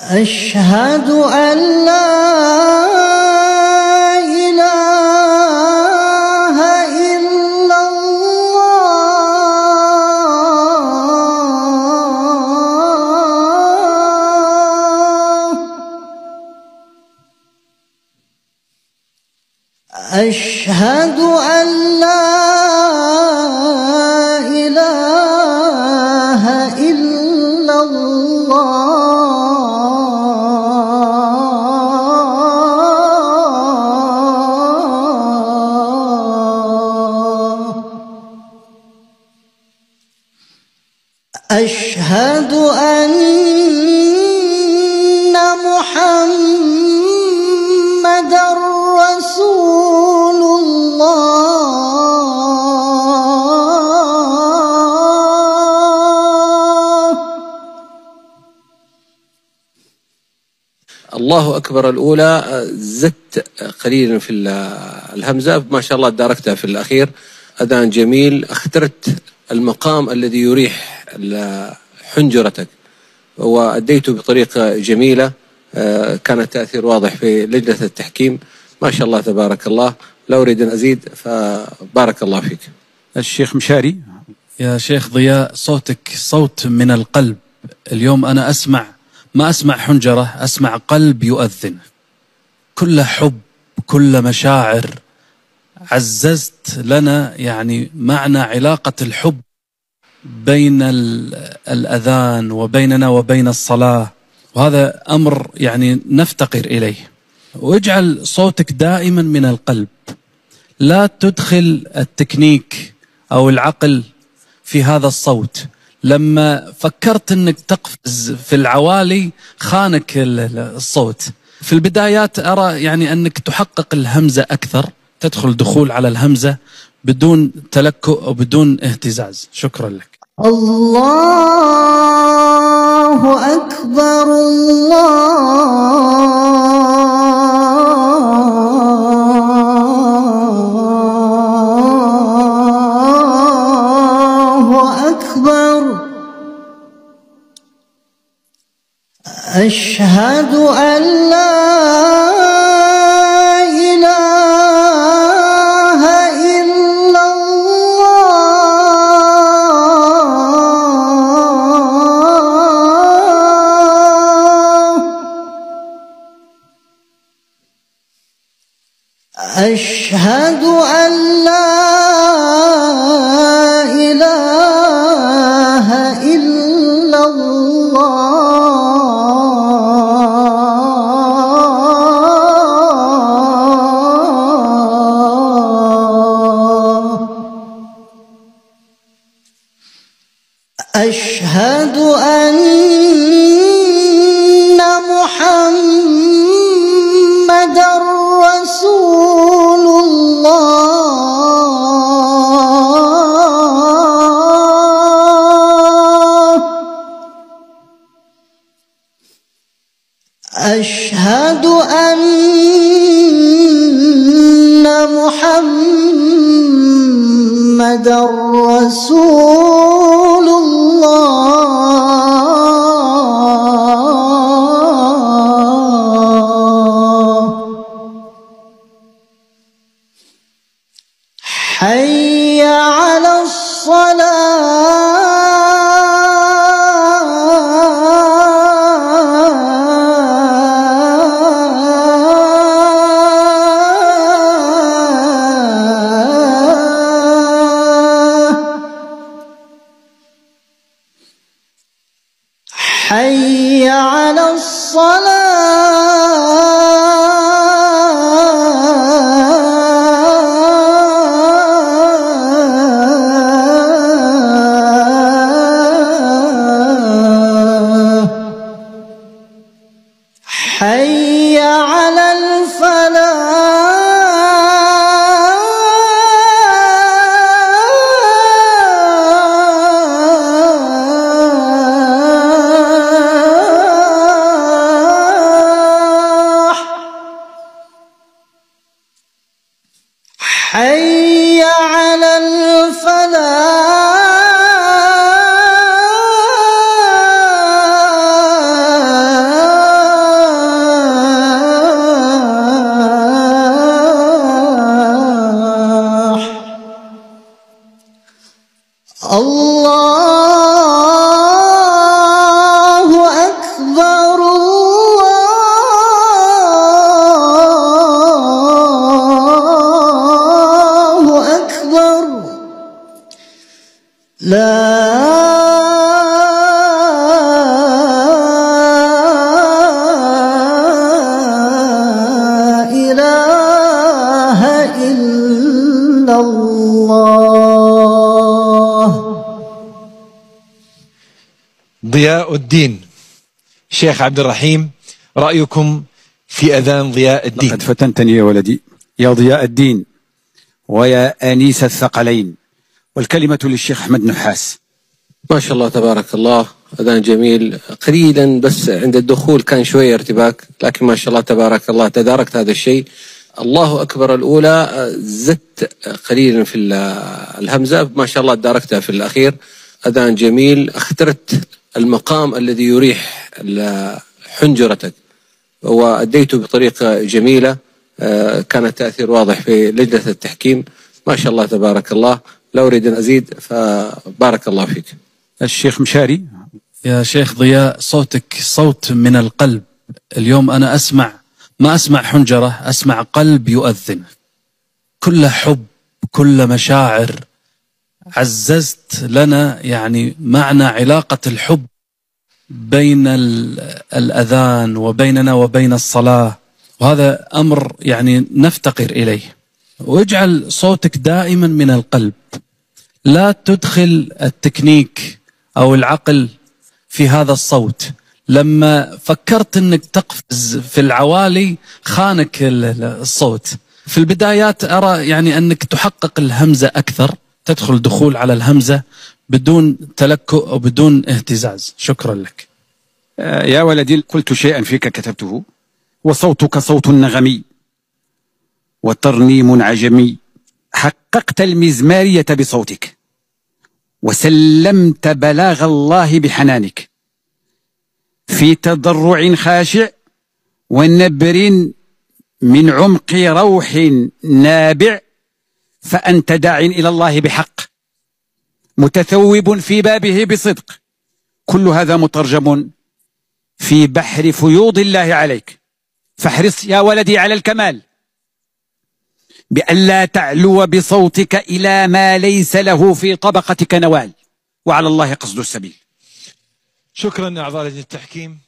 أشهد أن لا إله إلا الله. أشهد أن لا إله إلا الله. أشهد أن محمدًا رسول الله. الله أكبر الأولى زدت قليلا في الهمزة، ما شاء الله داركتها في الأخير. أذان جميل، اخترت المقام الذي يريح حنجرتك وأديته بطريقة جميلة. كان التأثير واضح في لجنة التحكيم، ما شاء الله تبارك الله. لا أريد أن أزيد، فبارك الله فيك. الشيخ مشاري. يا شيخ ضياء، صوتك صوت من القلب. اليوم أنا أسمع، ما أسمع حنجرة، أسمع قلب يؤذن، كل حب، كل مشاعر. عززت لنا يعني معنى علاقة الحب بين الأذان وبيننا وبين الصلاة، وهذا أمر يعني نفتقر إليه. واجعل صوتك دائما من القلب، لا تدخل التكنيك أو العقل في هذا الصوت. لما فكرت أنك تقفز في العوالي خانك الصوت. في البدايات أرى يعني أنك تحقق الهمزة أكثر، تدخل دخول على الهمزة بدون تلكؤ أو بدون اهتزاز. شكرا لك. الله أكبر، الله أكبر. أشهد أن لا إله إلا الله. أشهد أن لا إله إلا الله. أشهد أن محمدًا رسول الله. أشهد أن محمدًا رسول الله. حي على حي على حي على الفلاح. إله إلا الله. ضياء الدين. شيخ عبد الرحيم، رأيكم في أذان ضياء الدين؟ لقد فتنتني يا ولدي يا ضياء الدين ويا أنيس الثقلين، والكلمة للشيخ أحمد نحاس. ما شاء الله تبارك الله، أذان جميل. قليلا بس عند الدخول كان شوية ارتباك، لكن ما شاء الله تبارك الله تداركت هذا الشيء. الله أكبر الأولى زدت قليلا في الهمزة، ما شاء الله تداركتها في الأخير. أذان جميل، اخترت المقام الذي يريح حنجرتك وأديته بطريقة جميلة. كان التأثير واضح في لجنة التحكيم. ما شاء الله تبارك الله، لا أريد أن أزيد، فبارك الله فيك. الشيخ مشاري. يا شيخ ضياء، صوتك صوت من القلب. اليوم أنا ما أسمع حنجرة، أسمع قلب يؤذن، كل حب، كل مشاعر. عززت لنا يعني معنى علاقة الحب بين الأذان وبيننا وبين الصلاة، وهذا أمر يعني نفتقر إليه. واجعل صوتك دائما من القلب، لا تدخل التكنيك أو العقل في هذا الصوت. لما فكرت أنك تقفز في العوالي خانك الصوت. في البدايات أرى يعني أنك تحقق الهمزة أكثر، تدخل دخول على الهمزة بدون تلكؤ أو بدون اهتزاز. شكرا لك. يا ولدي، قلت شيئا فيك كتبته: وصوتك صوت نغمي وترنيم عجمي، حققت المزمارية بصوتك وسلمت بلاغ الله بحنانك، في تضرع خاشع ونبر من عمق روح نابع، فأنت داع إلى الله بحق، متثوب في بابه بصدق. كل هذا مترجم في بحر فيوض الله عليك، فاحرص يا ولدي على الكمال، بأن لا تعلو بصوتك إلى ما ليس له في طبقتك نوال، وعلى الله قصد السبيل. شكرا أعضاء لجنة التحكيم.